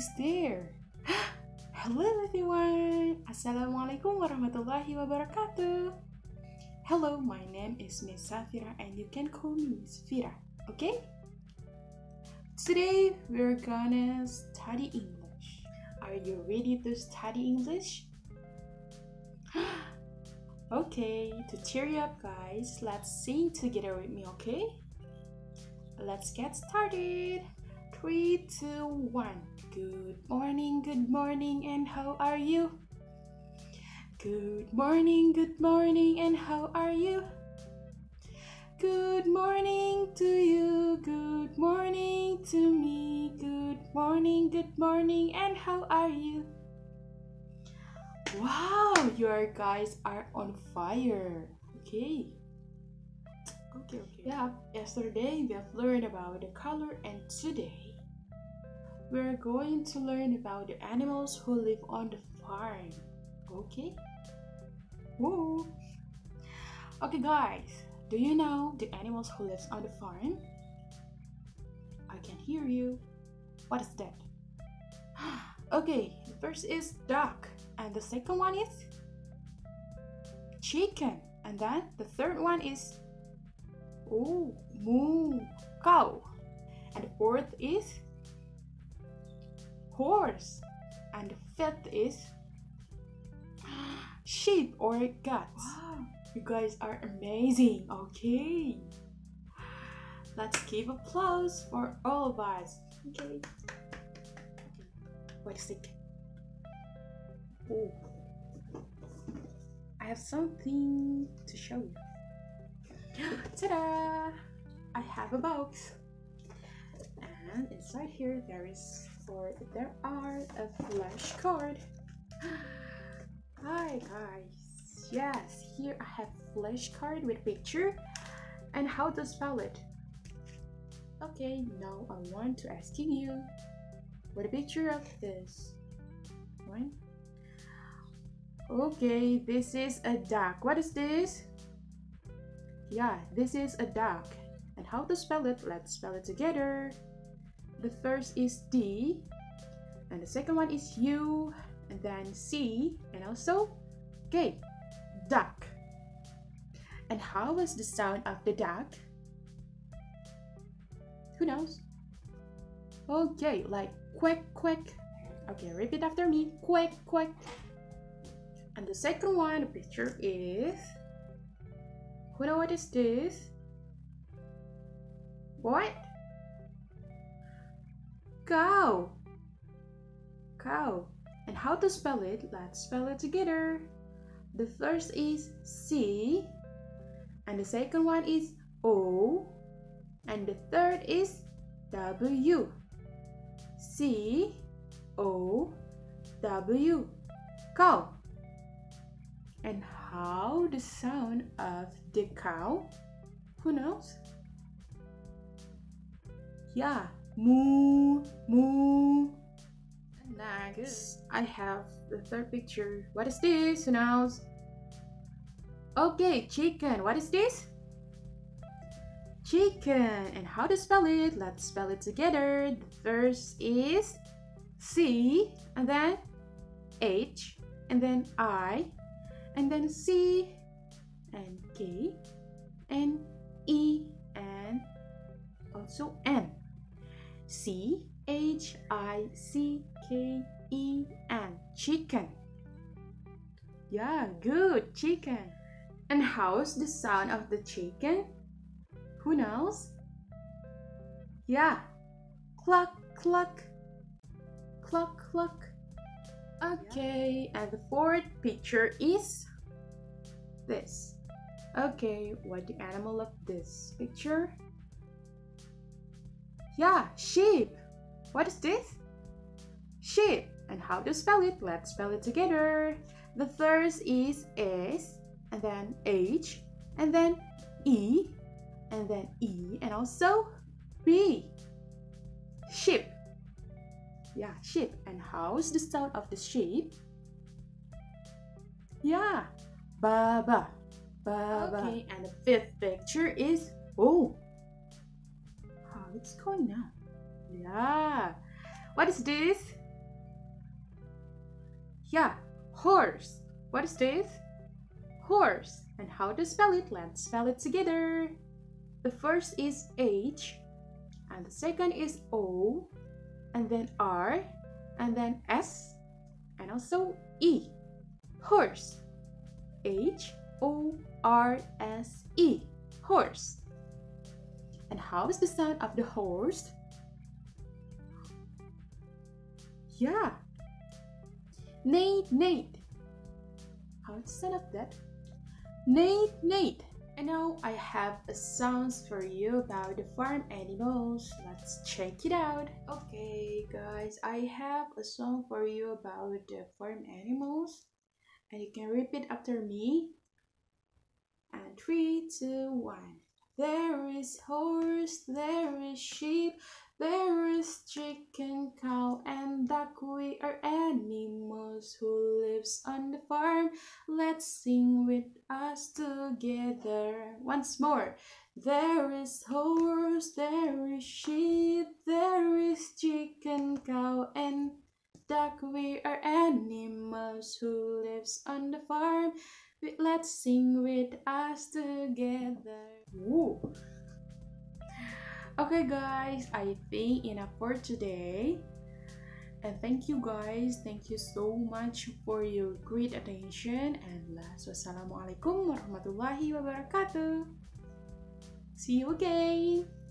Who's there? Hello everyone! Assalamualaikum warahmatullahi wabarakatuh. Hello, my name is Miss Shafira and you can call me Miss Fira, okay? Today we're gonna study English. Are you ready to study English? Okay, to cheer you up guys, let's sing together with me, okay? Let's get started. 3, 2, 1. Good morning, and how are you? Good morning, and how are you? Good morning to you, good morning to me. Good morning, and how are you? Wow, your guys are on fire. Okay. Yeah, yesterday we have learned about the color and today we're going to learn about the animals who live on the farm. Okay? Woo! Okay guys, do you know the animals who lives on the farm? I can hear you. What is that? Okay, the first is duck and the second one is chicken and then the third one is moo, cow, and the fourth is horse, and the fifth is sheep or goats. Wow, you guys are amazing. Okay, let's give applause for all of us. Okay. Wait a second. Oh, I have something to show you. Ta-da! I have a box, and inside here there are a flashcard. Hi guys, yes, here I have flashcard with picture and how to spell it. Okay, now I want to asking you what a picture of this one. Okay, this is a duck. What is this? Yeah, this is a duck. And how to spell it? Let's spell it together. The first is D, and the second one is U, and then C, and also K. Duck. And how was the sound of the duck? Who knows? Okay, like quack, quack. Okay, repeat after me. Quack, quack. And the second one, the picture is... Who know what is this? What? Cow. Cow. And how to spell it? Let's spell it together. The first is C, and the second one is O, and the third is W. C, O, W. Cow. And how the sound of the cow? Who knows? Yeah, moo, moo. And next, I have the third picture. What is this? Who knows? Okay, chicken. What is this? Chicken. And how to spell it? Let's spell it together. The first is C, and then H, and then I, and then C, and K, and E, and also N. C-H-I-C-K-E-N. Chicken. Yeah, good, chicken. And how's the sound of the chicken? Who knows? Yeah, cluck, cluck. Cluck, cluck. Okay, and the fourth picture is this. Okay, what the animal of this picture? Yeah, sheep. What is this? Sheep. And how to spell it? Let's spell it together. The first is S, and then H, and then E, and then E, and also B. Sheep. Yeah, sheep. And how's the sound of the sheep? Yeah, ba-ba, ba-ba. Okay, and the fifth picture is, oh, how it's going now. Yeah, what is this? Yeah, horse. What is this? Horse. And how to spell it? Let's spell it together. The first is H, and the second is O, and then R, and then S, and also E. Horse. H-O-R-S-E. Horse. And how is the sound of the horse? Yeah. Neigh, neigh. How is the sound of that? Neigh, neigh. And now I have a sounds for you about the farm animals. Let's check it out. Okay guys, I have a song for you about the farm animals. And you can repeat after me. And 3, 2, 1. There is horse, there is sheep, there is chicken, cow, and duck. We are animals who lives on the farm. Let's sing with us together. Once more. There is horse, there is sheep, there is chicken, cow, and duck. We are animals who lives on the farm. Let's sing with us together. Woo. Okay guys, I think enough for today. And thank you guys. Thank you so much for your great attention. And last, wassalamualaikum warahmatullahi wabarakatuh. See you again.